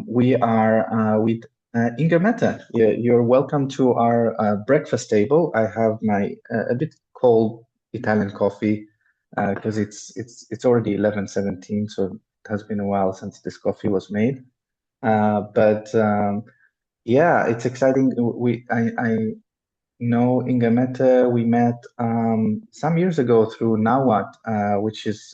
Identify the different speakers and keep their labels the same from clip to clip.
Speaker 1: we are with Inger-Mette. You're welcome to our breakfast table. I have my a bit cold Italian coffee because it's already 11:17, so it has been a while since this coffee was made. But yeah, it's exciting. I know Inger-Mette. We met some years ago through Nawat, which is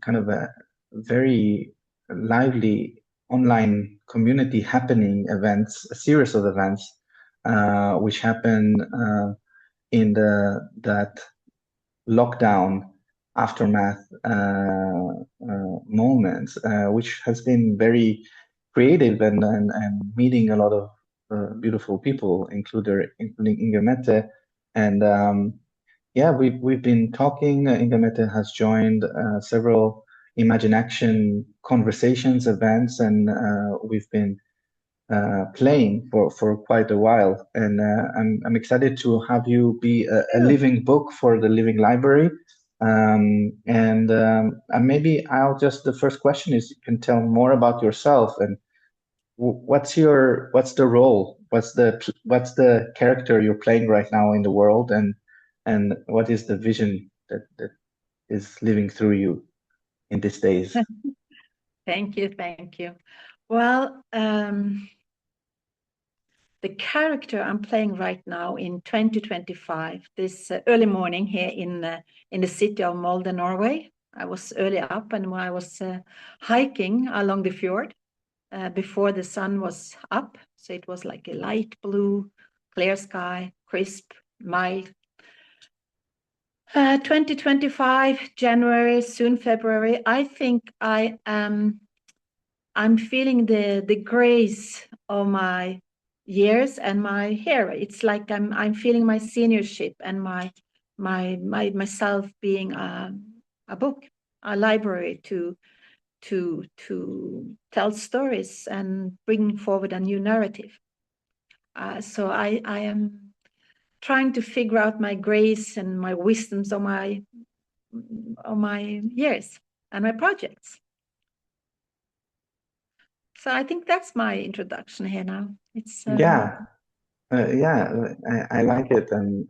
Speaker 1: kind of a very lively online community happening events, a series of events, which happen in that lockdown aftermath moments, which has been very creative and meeting a lot of beautiful people, including Inger-Mette. And yeah, we've been talking. Inger-Mette has joined several Imagine Action conversations, events, and we've been playing for quite a while. And I'm excited to have you be a living book for the Living Library. And maybe the first question is you can tell more about yourself and what's the role? What's the character you're playing right now in the world, and what is the vision that is living through you in these days?
Speaker 2: Thank you. Well, the character I'm playing right now in 2025, this early morning here in the city of Molde, Norway. I was early up and I was hiking along the fjord before the sun was up. So it was like a light blue, clear sky, crisp, mild. 2025, January, soon February. I think I'm feeling the grace of my years and my hair. It's like I'm feeling my seniorship and myself being a book, a library to tell stories and bring forward a new narrative. So I am trying to figure out my grace and my wisdoms of my years and my projects. So I think that's my introduction here now. It's
Speaker 1: yeah, I like it, and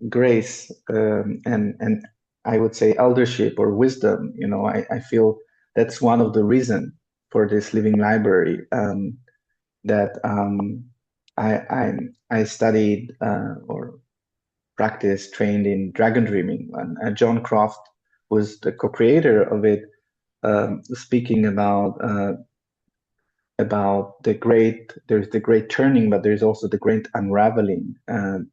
Speaker 1: grace and I would say eldership or wisdom. You know, I feel that's one of the reason for this living library. That I studied or practiced, trained in dragon dreaming, and John Croft was the co-creator of it, speaking about there's the great turning, but there's also the great unraveling, and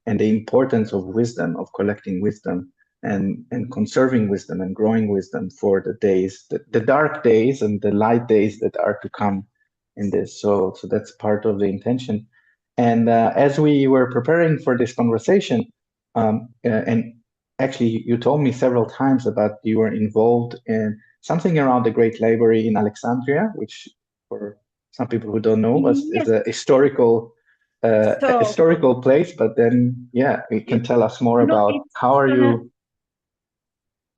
Speaker 1: the importance of wisdom, of collecting wisdom and conserving wisdom and growing wisdom for the days, the dark days and the light days that are to come in this. So that's part of the intention. And as we were preparing for this conversation, and actually you told me several times about you were involved in something around the Great Library in Alexandria, which for some people who don't know is a historical place. But then, yeah, you can tell us more about how are you.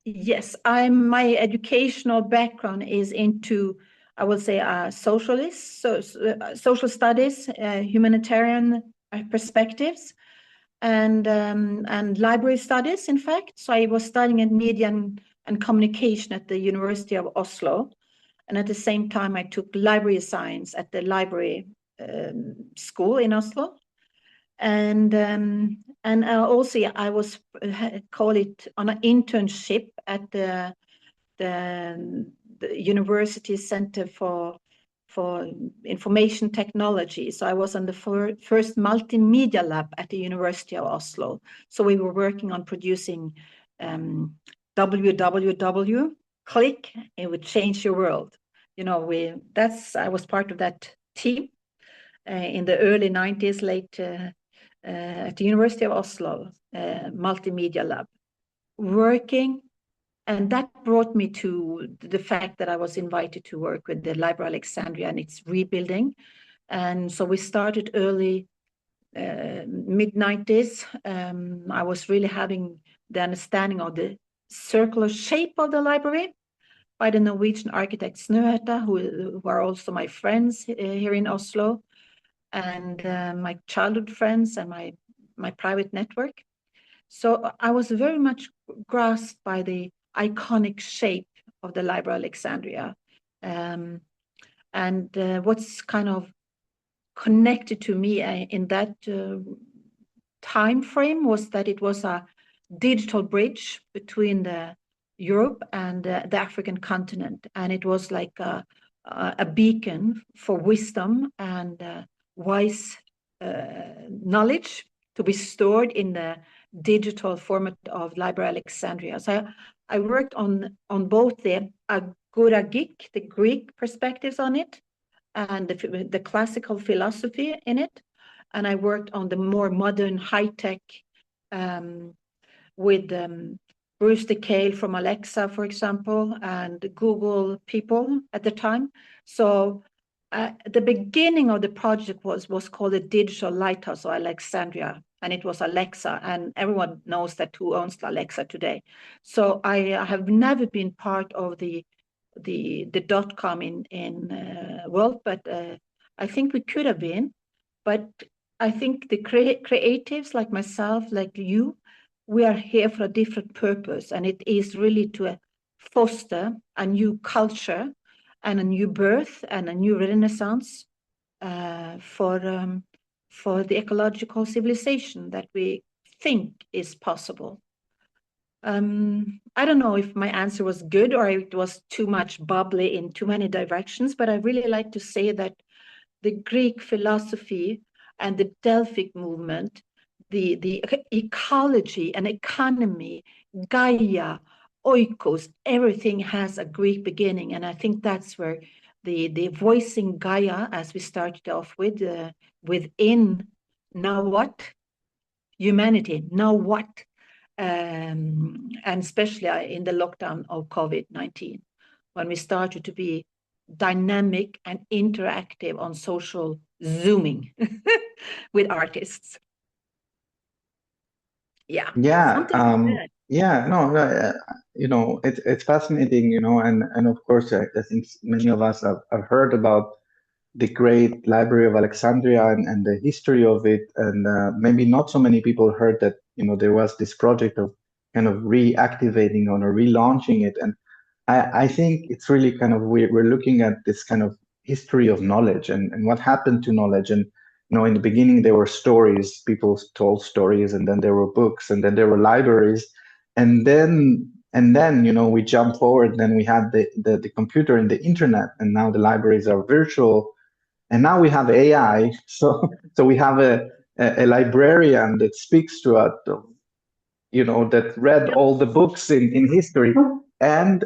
Speaker 2: Yes, my educational background is into, I will say, socialist, social studies, humanitarian perspectives, and library studies, in fact. So I was studying in media and communication at the University of Oslo. And at the same time, I took library science at the library school in Oslo. And also I was call it on an internship at the University Center for Information Technology. So I was on the first multimedia lab at the University of Oslo. So we were working on producing www. Click, it would change your world. You know, I was part of that team in the early 90s, late at the University of Oslo, multimedia lab, working. And that brought me to the fact that I was invited to work with the Library Alexandria and its rebuilding. And so we started early, mid-90s. I was really having the understanding of the circular shape of the library. by the Norwegian architect Snøhetta, who are also my friends here in Oslo, and my childhood friends and my private network. So I was very much grasped by the iconic shape of the Library of Alexandria. And what's kind of connected to me in that time frame was that it was a digital bridge between the Europe and the African continent, and it was like a beacon for wisdom and wise knowledge to be stored in the digital format of Library Alexandria. So I worked on both the agoragik, the Greek perspectives on it, and the classical philosophy in it. And I worked on the more modern high-tech with Bruce DeKale from Alexa, for example, and Google people at the time. So the beginning of the project was called the Digital Lighthouse of Alexandria, and it was Alexa, and everyone knows that who owns Alexa today. So I have never been part of the .com in world, but I think we could have been. But I think the creatives like myself, like you, we are here for a different purpose, and it is really to foster a new culture and a new birth and a new renaissance for the ecological civilization that we think is possible. I don't know if my answer was good or it was too much bubbly in too many directions, but I really like to say that the Greek philosophy and the Delphic movement, the ecology and economy, Gaia, oikos, everything has a Greek beginning. And I think that's where the voicing Gaia, as we started off with, within now what? Humanity, now what? And especially in the lockdown of COVID-19, when we started to be dynamic and interactive on social Zooming with artists. Yeah.
Speaker 1: Yeah,
Speaker 2: Something like that.
Speaker 1: yeah, no, it's fascinating, and of course, I think many of us have heard about the great Library of Alexandria and the history of it, and maybe not so many people heard that, there was this project of kind of reactivating or relaunching it, and I think it's really kind of we're looking at this kind of history of knowledge and what happened to knowledge. And in the beginning there were stories, people told stories, and then there were books, and then there were libraries, and then we jump forward. Then we had the computer and the internet, and now the libraries are virtual, and now we have AI. So we have a librarian that speaks to us, that read
Speaker 2: Yep.
Speaker 1: all the books in history, and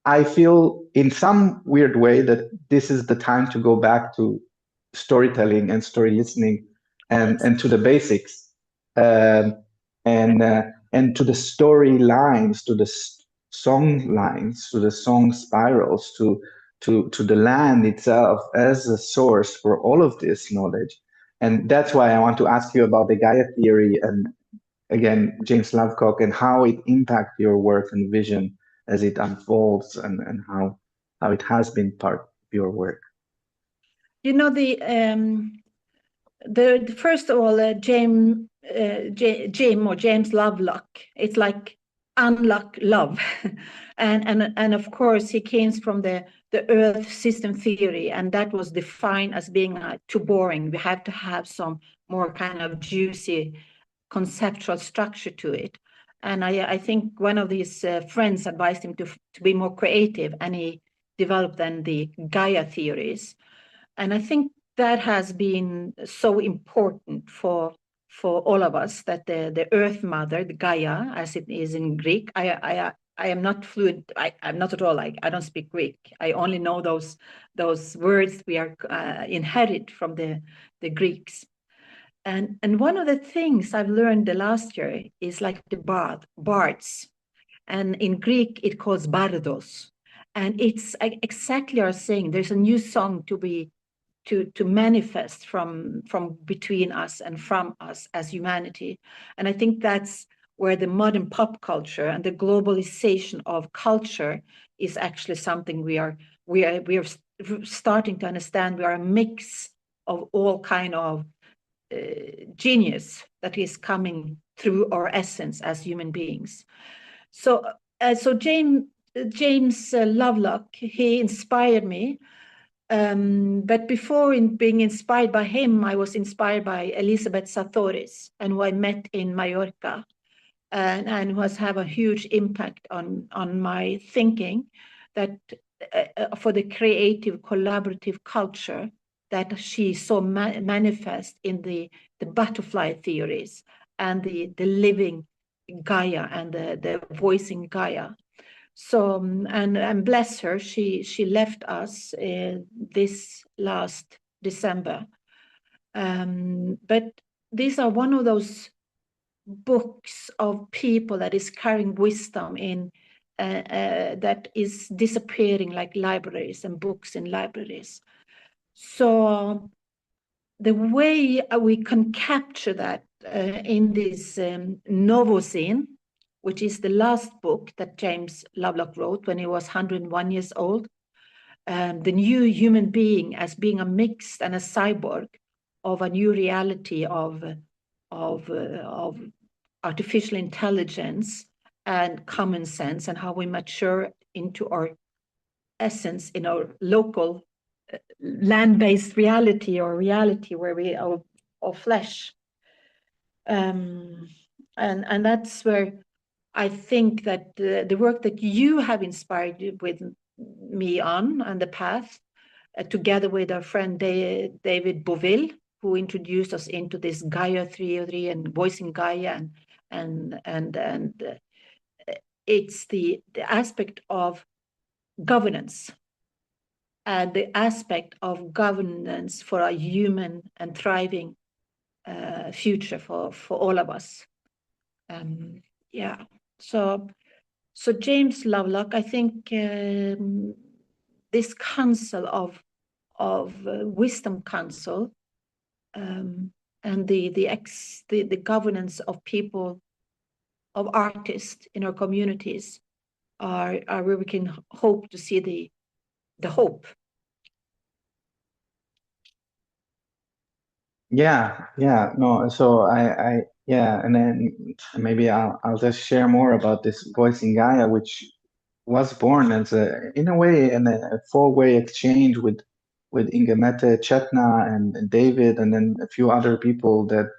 Speaker 1: I feel in some weird way that this is the time to go back to storytelling and story listening,
Speaker 2: Yes.
Speaker 1: and to the basics, um, and to the story lines, to the song lines, to the song spirals, to the land itself as a source for all of this knowledge. And that's why I want to ask you about the Gaia theory, and again, James Lovecock, and how it impacts your work and vision as it unfolds, and how it has been part of your work.
Speaker 2: The first of all, Jim or James Lovelock, it's like unlock love, and of course he came from the Earth system theory, and that was defined as being too boring. We have to have some more kind of juicy conceptual structure to it. And I think one of these friends advised him to be more creative, and he developed then the Gaia theories. And I think that has been so important for all of us, that the Earth Mother, the Gaia, as it is in Greek. I am not fluent. I'm not at all. I don't speak Greek. I only know those words we are inherited from the Greeks. And one of the things I've learned the last year is like the bards, and in Greek it calls bardos, and it's exactly our saying. There's a new song to manifest from between us and from us as humanity, and I think that's where the modern pop culture and the globalization of culture is actually something we are starting to understand. We are a mix of all kind of genius that is coming through our essence as human beings. So James Lovelock, he inspired me. But before being inspired by him, I was inspired by Elizabeth Sartoris, and who I met in Mallorca, and who has have a huge impact on my thinking, that for the creative collaborative culture that she saw manifest in the butterfly theories and the living Gaia and the voicing Gaia. So and bless her, she left us this last December. But these are one of those books of people that is carrying wisdom in that is disappearing like libraries and books in libraries. So the way we can capture that in this Novocene, which is the last book that James Lovelock wrote when he was 101 years old, the new human being as being a mix and a cyborg of a new reality of artificial intelligence and common sense, and how we mature into our essence in our local land-based reality, or reality where we are flesh. And that's where I think that the work that you have inspired with me on the path, together with our friend David Boville, who introduced us into this Gaia theory and voicing Gaia, and it's the aspect of governance, and the aspect of governance for a human and thriving future for all of us. Yeah. So James Lovelock, I think this council of wisdom council, and the governance of people, of artists in our communities, are where we can hope to see the hope.
Speaker 1: Yeah, no. So and then maybe I'll just share more about this voicing Gaia, which was born as in a way, in a four-way exchange with Inger-Mette Chetna and David, and then a few other people, that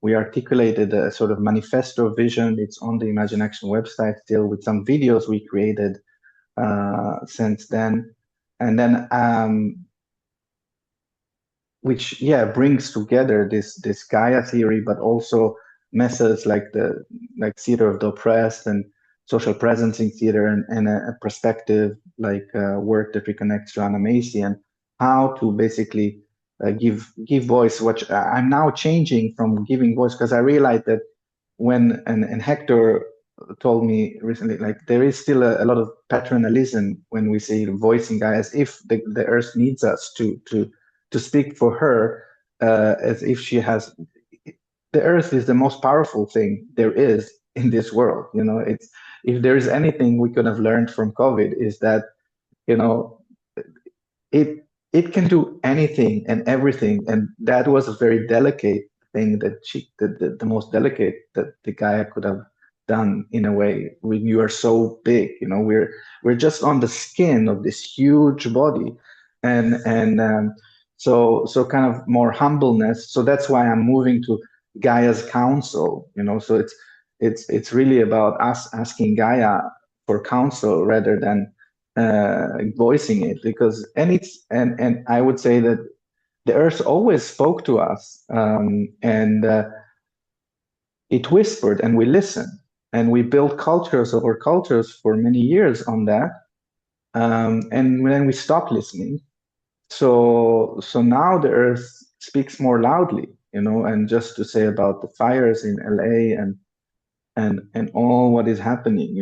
Speaker 1: we articulated a sort of manifesto vision. It's on the Imagine Action website still, with some videos we created since then, and then which brings together this Gaia theory, but also methods like theater of the oppressed and social presencing theater, and a perspective like work that reconnects to Anna Macy, and how to basically give voice. What I'm now changing from giving voice, because I realized that when and Hector told me recently, like there is still a lot of paternalism when we say voicing Gaia, as if the earth needs us to speak for her, as if she has. The earth is the most powerful thing there is in this world. It's, if there is anything we could have learned from COVID, is that it it can do anything and everything, and that was a very delicate thing that the most delicate that the Gaia could have done, in a way. When you are so big, we're just on the skin of this huge body, and so kind of more humbleness. So that's why I'm moving to Gaia's counsel. So it's really about us asking Gaia for counsel rather than voicing it, because and I would say that the earth always spoke to us, and it whispered, and we listened, and we built cultures over cultures for many years on that, and then we stopped listening. So now the earth speaks more loudly, and just to say about the fires in LA and all what is happening,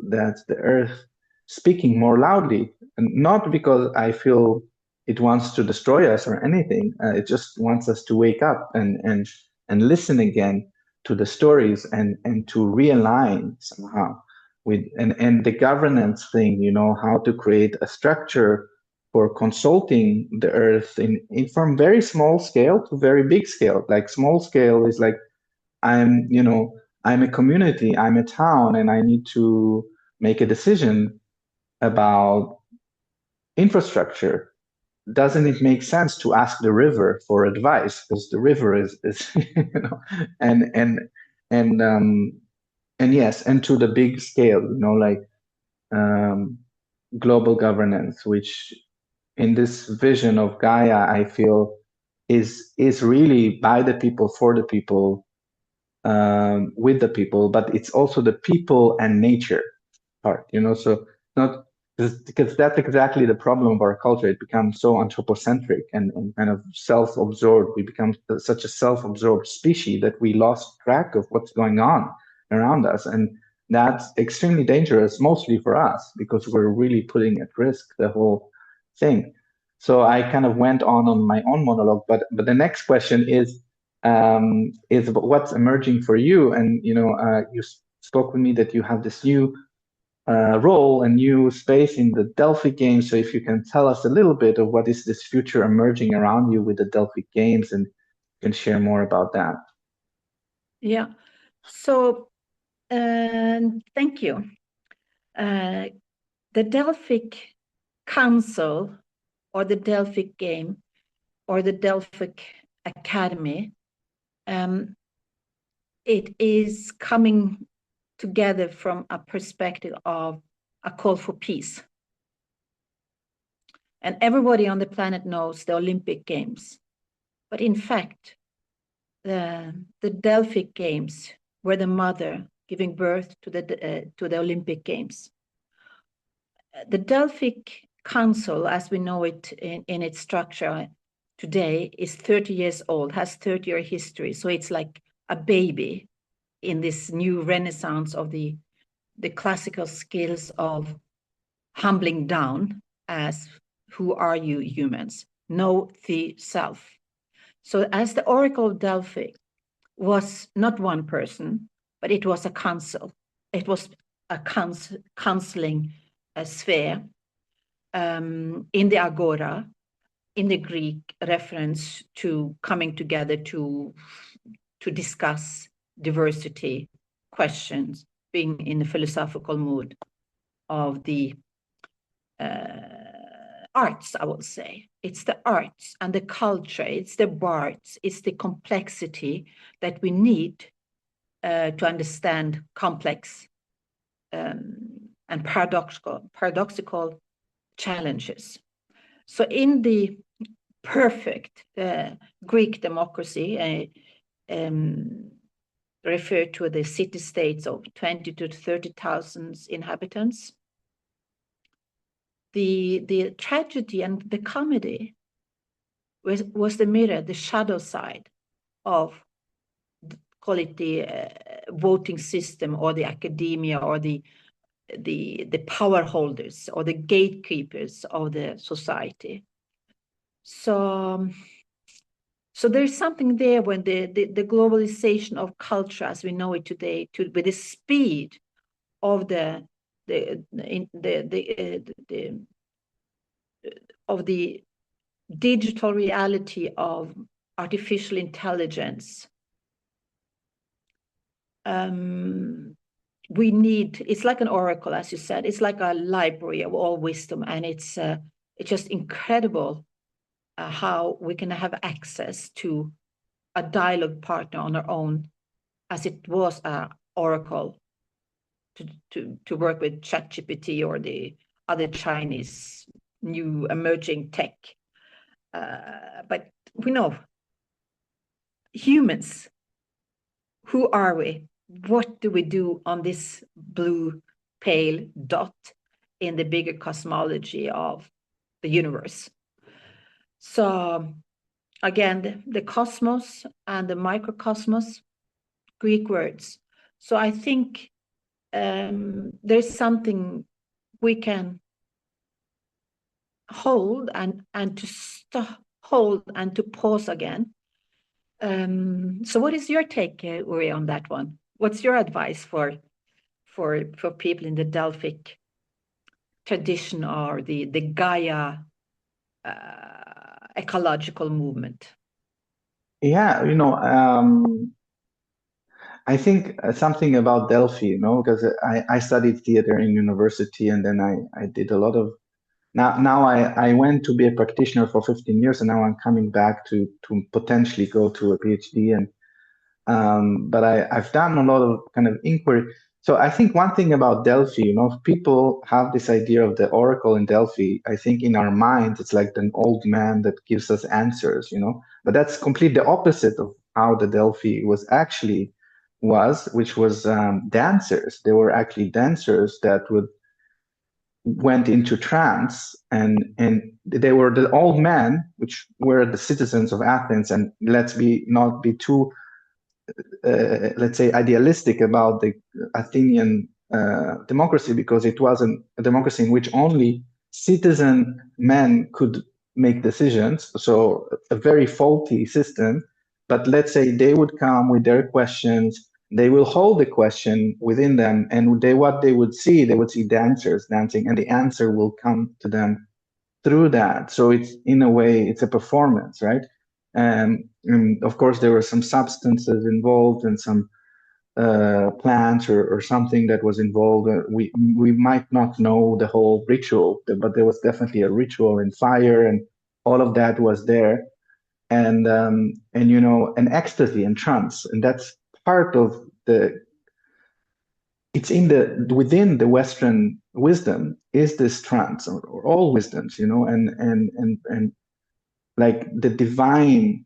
Speaker 1: that's the earth speaking more loudly, and not because I feel it wants to destroy us or anything. It just wants us to wake up and listen again, to the stories and to realign somehow with and the governance thing, how to create a structure for consulting the earth in from very small scale to very big scale. Like small scale is like I'm a community, I'm a town, and I need to make a decision about infrastructure. Doesn't it make sense to ask the river for advice? Because the river is and and um and yes, and to the big scale, like um global governance, which in this vision of Gaia, I feel is really by the people, for the people, with the people, but it's also the people and nature part, so not because that's exactly the problem of our culture. It becomes so anthropocentric and kind of self-absorbed. We become such a self-absorbed species that we lost track of what's going on around us. And that's extremely dangerous, mostly for us, because we're really putting at risk the whole thing. So I kind of went on my own monologue, but the next question is about what's emerging for you. And you spoke with me that you have this new role and new space in the Delphic games. So if you can tell us a little bit of what is this future emerging around you with the Delphic games, and you can share more about that.
Speaker 2: Yeah. So thank you. The Delphic Council, or the Delphic game, or the Delphic Academy, it is coming together from a perspective of a call for peace. And everybody on the planet knows the Olympic Games. But in fact, the Delphic Games were the mother giving birth to the Olympic Games. The Delphic Council, as we know it in its structure today, is 30 years old, has 30-year history. So it's like a baby in this new renaissance of the classical skills of humbling down as who are you humans? Know the self. So as the Oracle of Delphi was not one person, but it was a council. It was a counseling sphere in the Agora, in the Greek reference to coming together to discuss diversity questions, being in the philosophical mood of the arts, I will say. It's the arts and the culture, it's the bards, it's the complexity that we need to understand complex and paradoxical challenges. So in the perfect Greek democracy, referred to the city-states of 20 to 30,000 inhabitants, the tragedy and the comedy was the mirror, the shadow side of, call it the voting system, or the academia, or the power holders, or the gatekeepers of the society. So there's something there when the globalization of culture as we know it today, with the speed of the digital reality of artificial intelligence. We need, it's like an oracle, as you said, it's like a library of all wisdom, and it's just incredible how we can have access to a dialogue partner on our own, as it was an oracle to work with ChatGPT or the other Chinese new emerging tech. But we know humans, who are we? What do we do on this blue pale dot in the bigger cosmology of the universe? So again, the cosmos and the microcosmos, Greek words. So I think there's something we can hold and to hold and to pause again, So what is your take, Uri, on that one? What's your advice for people in the Delphic tradition or the Gaia ecological movement?
Speaker 1: Yeah, I think something about Delphi, because I studied theater in university, and then I did a lot of now I went to be a practitioner for 15 years, and now I'm coming back to potentially go to a PhD. And but I've done a lot of kind of inquiry. So I think one thing about Delphi, if people have this idea of the oracle in Delphi, I think in our minds it's like an old man that gives us answers, but that's completely the opposite of how the Delphi which was dancers. They were actually dancers that would went into trance, and they were the old men, which were the citizens of Athens. And let's be not be too let's say idealistic about the Athenian democracy, because it wasn't a democracy in which only citizen men could make decisions. So a very faulty system. But let's say they would come with their questions. They will hold the question within them, and what they would see dancers dancing, and the answer will come to them through that. So it's, in a way, it's a performance, right? And of course, there were some substances involved and some plants or something that was involved. We might not know the whole ritual, but there was definitely a ritual in fire, and all of that was there. And an ecstasy and trance, and that's part of the. It's within the Western wisdom is this trance, or all wisdoms, and like the divine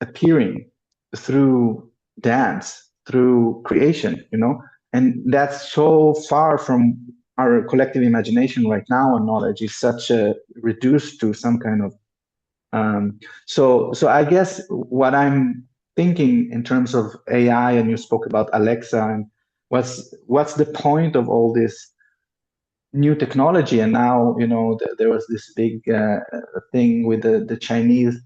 Speaker 1: appearing through dance, through creation, and that's so far from our collective imagination right now. And knowledge is such a reduced to some kind of so I guess what I'm thinking in terms of AI, and you spoke about Alexa, and what's the point of all this new technology? And now, there was this big thing with the Chinese.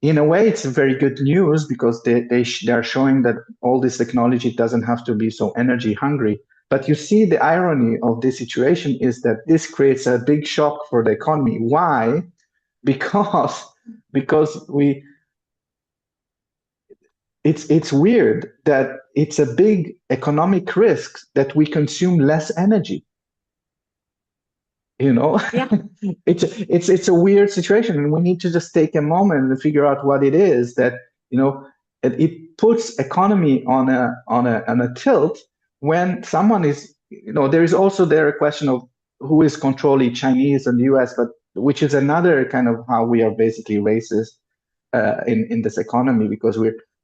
Speaker 1: In a way, it's very good news, because they're showing that all this technology doesn't have to be so energy hungry. But you see, the irony of this situation is that this creates a big shock for the economy. Why? Because because it's weird that it's a big economic risk that we consume less energy.
Speaker 2: Yeah.
Speaker 1: It's a weird situation, and we need to just take a moment and figure out what it is that it puts economy on a tilt when someone is, there is also there a question of who is controlling Chinese and the US, but which is another kind of how we are basically racist in this economy, because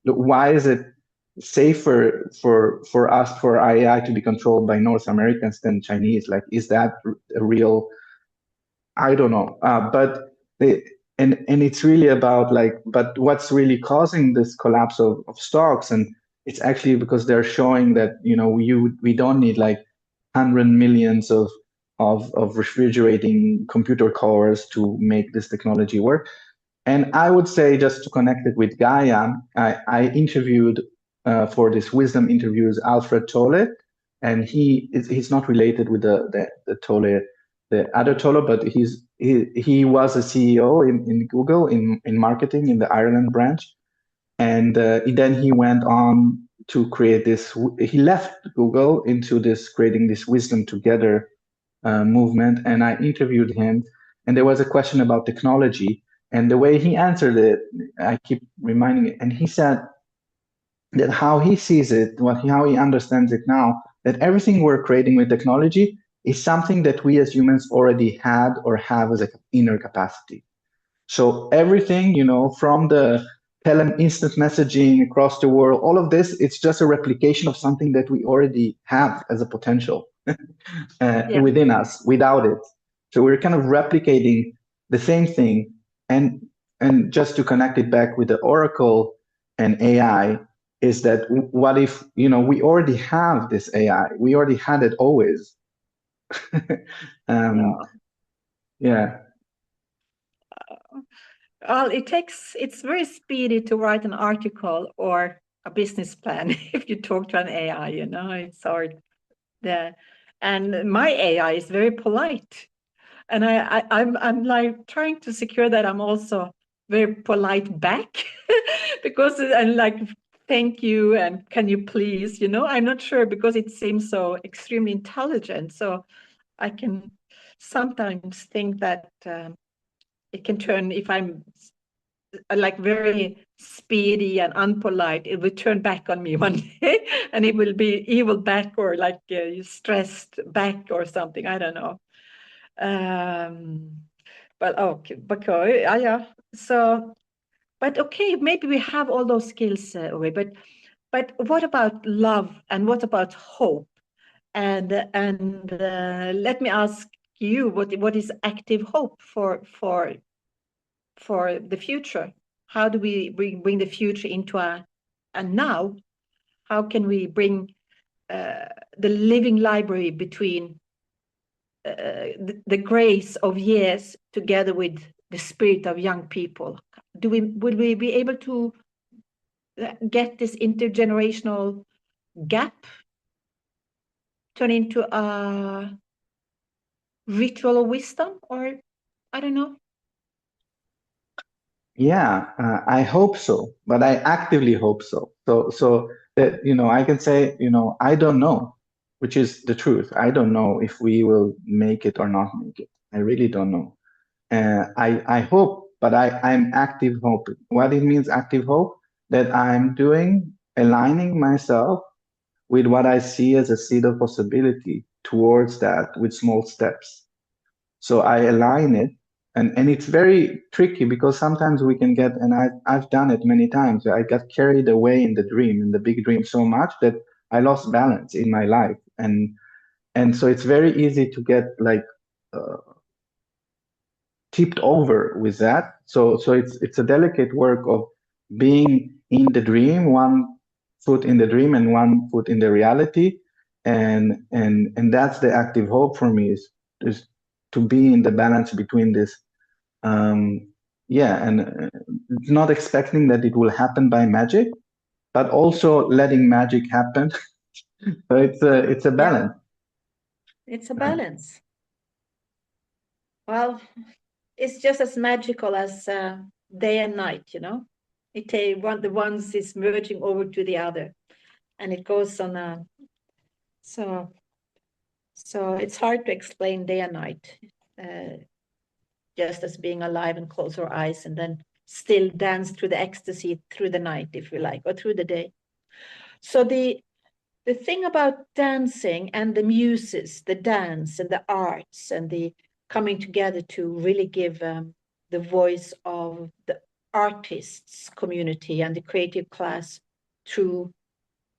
Speaker 1: why is it safer for us, for AI, to be controlled by North Americans than Chinese? Like, is that a real? I don't know. But and it's really about, like, but what's really causing this collapse of stocks? And it's actually because they're showing that we don't need like 100 millions of refrigerating computer cores to make this technology work. And I would say, just to connect it with Gaia, I interviewed for this wisdom interviews Alfred Tolle, and he's not related with the Tolle, the other Tolle, but he was a CEO in Google in marketing in the Ireland branch, and then he went on to create this. He left Google into this creating this wisdom together movement, and I interviewed him, and there was a question about technology, and the way he answered it, I keep reminding it, and he said that how he sees it, how he understands it now, that everything we're creating with technology is something that we as humans already had or have as an inner capacity. So everything, from the instant messaging across the world, all of this, it's just a replication of something that we already have as a potential within us, without it. So we're kind of replicating the same thing. And just to connect it back with the Oracle and AI, is that what if, we already have this AI, we already had it always. Yeah.
Speaker 2: Well, it's very speedy to write an article or a business plan if you talk to an AI, it's hard. And my AI is very polite. And I'm like trying to secure that I'm also very polite back because I'm like, thank you and can you please, I'm not sure because it seems so extremely intelligent. So I can sometimes think that it can turn, if I'm like very speedy and unpolite, it will turn back on me one day and it will be evil back or like stressed back or something. I don't know. Um, but okay, yeah. So, but okay, maybe we have all those skills, Uri, but what about love and what about hope? And let me ask you, what is active hope for the future? How do we bring the future into a now? How can we bring the living library between the grace of years together with the spirit of young people? Would we be able to get this intergenerational gap turn into a ritual of wisdom, or I don't know?
Speaker 1: Yeah, I hope so, but I actively hope so. So that, I can say, I don't know, which is the truth. I don't know if we will make it or not make it. I really don't know. I hope, but I'm active hoping. What it means, active hope, that I'm aligning myself with what I see as a seed of possibility towards that with small steps. So I align it, and it's very tricky because sometimes we can get, and I've done it many times. I got carried away in the dream, in the big dream, so much that I lost balance in my life, and so it's very easy to get like uh, tipped over with that. So it's a delicate work of being in the dream, one foot in the dream and one foot in the reality, and that's the active hope for me is to be in the balance between this. Um, yeah, and not expecting that it will happen by magic, but also letting magic happen. So it's a
Speaker 2: Yeah,
Speaker 1: balance.
Speaker 2: it's a balance. Well, it's just as magical as day and night. The ones is merging over to the other, and it goes on a so so it's hard to explain day and night, just as being alive and close our eyes and then still dance through the ecstasy through the night, if you like, or through the day. So the thing about dancing and the muses, the dance and the arts and the coming together to really give the voice of the artists community and the creative class through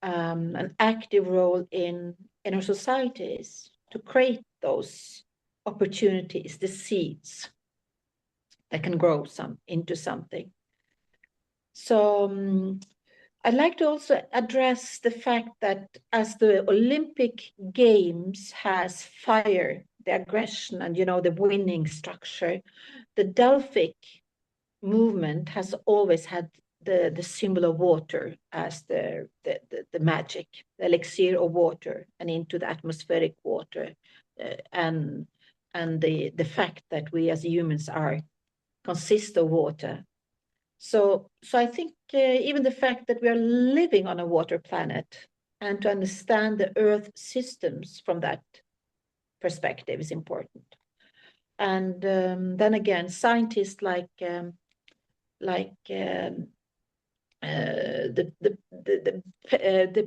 Speaker 2: an active role in our societies to create those opportunities, the seeds that can grow into something. So I'd like to also address the fact that as the Olympic Games has fire, the aggression, and the winning structure, the Delphic movement has always had the symbol of water as the magic, the elixir of water, and into the atmospheric water, and the fact that we as humans consist of water. So I think even the fact that we are living on a water planet and to understand the Earth systems from that perspective is important. And then again, scientists like the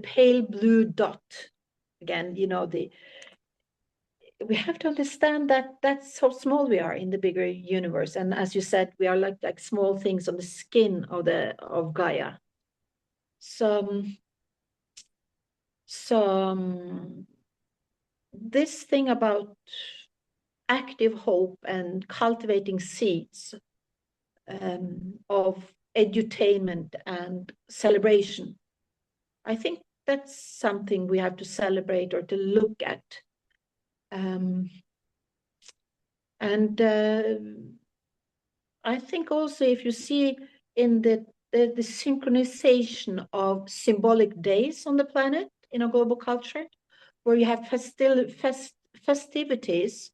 Speaker 2: pale blue dot. Again, we have to understand that that's how small we are in the bigger universe, and as you said, we are like small things on the skin of Gaia. So this thing about active hope and cultivating seeds of edutainment and celebration, I think that's something we have to celebrate or to look at. And I think also if you see in the synchronization of symbolic days on the planet in a global culture, where you have festivities,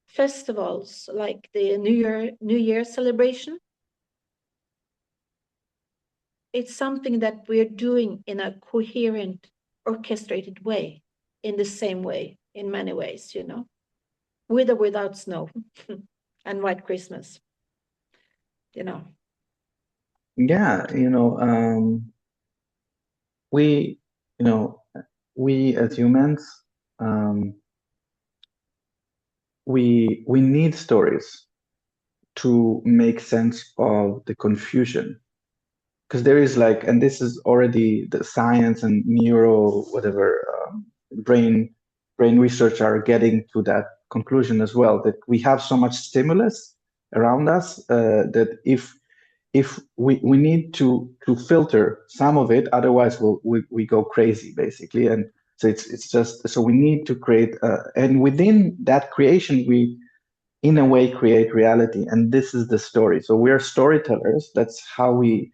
Speaker 2: festivals like the New Year celebration, it's something that we're doing in a coherent, orchestrated way, in the same way, in many ways, you know, with or without snow and White Christmas, you know.
Speaker 1: Yeah, we, we as humans, um, we need stories to make sense of the confusion, because there is like, and this is already the science and neuro whatever, brain brain research are getting to that conclusion as well, that we have so much stimulus around us, that if we need to filter some of it, otherwise we go crazy basically. And so it's just, so we need to create, and within that creation we in a way create reality, and this is the story. So we are storytellers. That's how we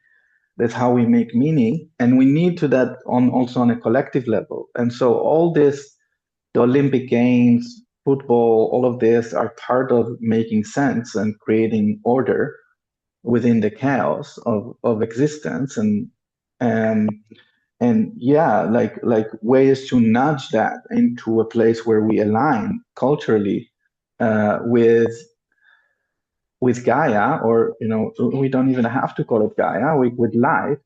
Speaker 1: make meaning, and we need to that on also on a collective level. And so all this, the Olympic Games, football, all of this are part of making sense and creating order within the chaos of existence. And and yeah, like ways to nudge that into a place where we align culturally, with Gaia, or we don't even have to call it Gaia, with life,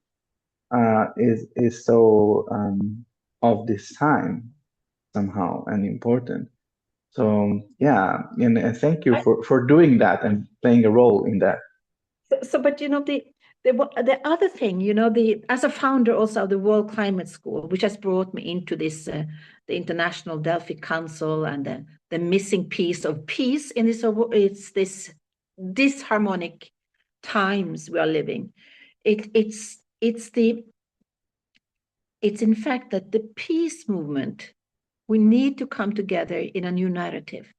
Speaker 1: is so, of this time somehow and important. So yeah, and thank you
Speaker 2: I,
Speaker 1: for doing that and playing a role in that.
Speaker 2: so but you know the other thing, you know, the as a founder also of the World Climate School, which has brought me into this the International Delphic Council, and the missing piece of peace in this, it's this disharmonic times we are living. It's in fact that the peace movement, we need to come together in a new narrative.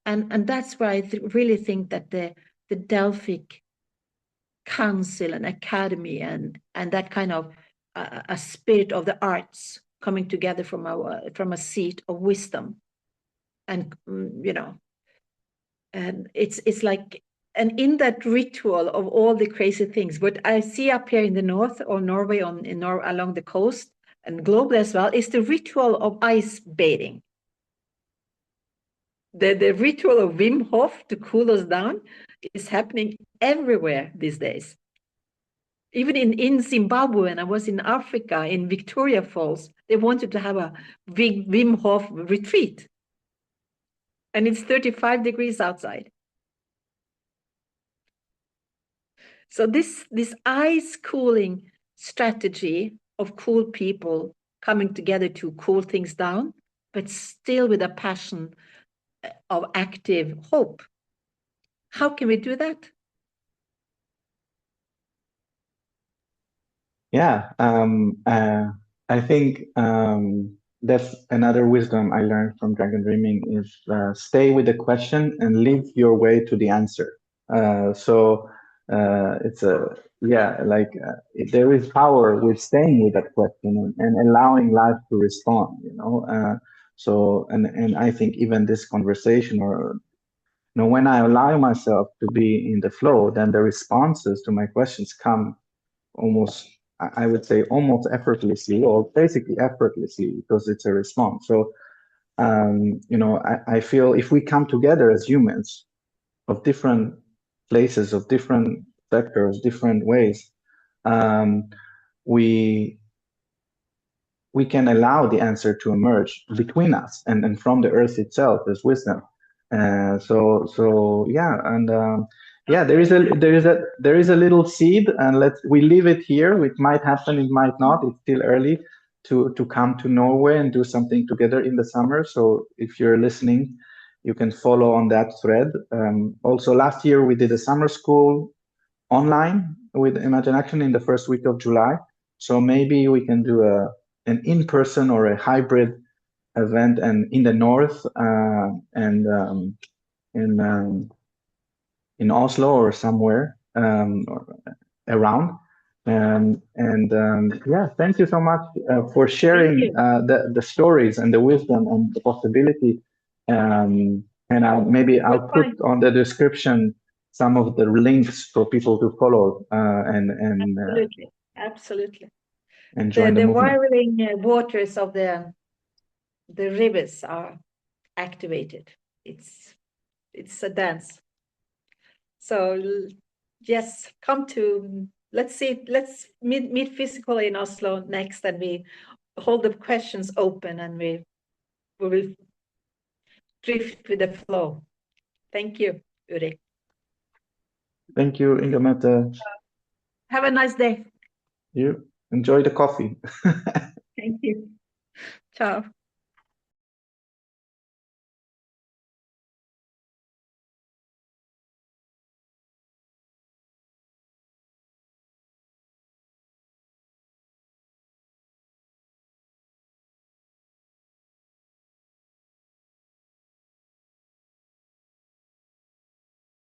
Speaker 2: And that's why I really think that the Delphic Council and Academy, and that kind of a spirit of the arts coming together from a seat of wisdom, and and it's like, and in that ritual of all the crazy things, what I see up here in the north of Norway, along the coast and globally as well, is the ritual of ice bathing. The ritual of Wim Hof to cool us down is happening everywhere these days. Even in Zimbabwe, and I was in Africa, in Victoria Falls, they wanted to have a big Wim Hof retreat. And it's 35 degrees outside. So this ice cooling strategy of cool people coming together to cool things down, but still with a passion of active hope. How can we do that?
Speaker 1: Yeah, I think, that's another wisdom I learned from Dragon Dreaming is, stay with the question and live your way to the answer. So it's a yeah, like, there is power with staying with that question and allowing life to respond. So and I think even this conversation, or when I allow myself to be in the flow, then the responses to my questions come almost, I would say, almost effortlessly, or basically effortlessly, because it's a response. So I feel if we come together as humans of different places, of different sectors, different ways, um, we we can allow the answer to emerge between us and from the earth itself as wisdom. So yeah, and yeah, there is a little seed, and we leave it here. It might happen, it might not. It's still early to come to Norway and do something together in the summer. So if you're listening, you can follow on that thread. Also, last year we did a summer school online with Imagine Action in the first week of July. So maybe we can do an in-person or a hybrid event, and in the north, and in in Oslo or somewhere around. Yeah, thank you so much for sharing the stories and the wisdom and the possibility. And I'll put on the description some of the links for people to follow
Speaker 2: Absolutely.
Speaker 1: And join the movement.
Speaker 2: Wiring waters of the rivers are activated. It's a dance. So yes, come to, let's meet physically in Oslo next, and we hold the questions open, and we will drift with the flow. Thank you, Uri.
Speaker 1: Thank you, Inger-Mette.
Speaker 2: Have a nice day.
Speaker 1: You enjoy the coffee.
Speaker 2: Thank you. Ciao.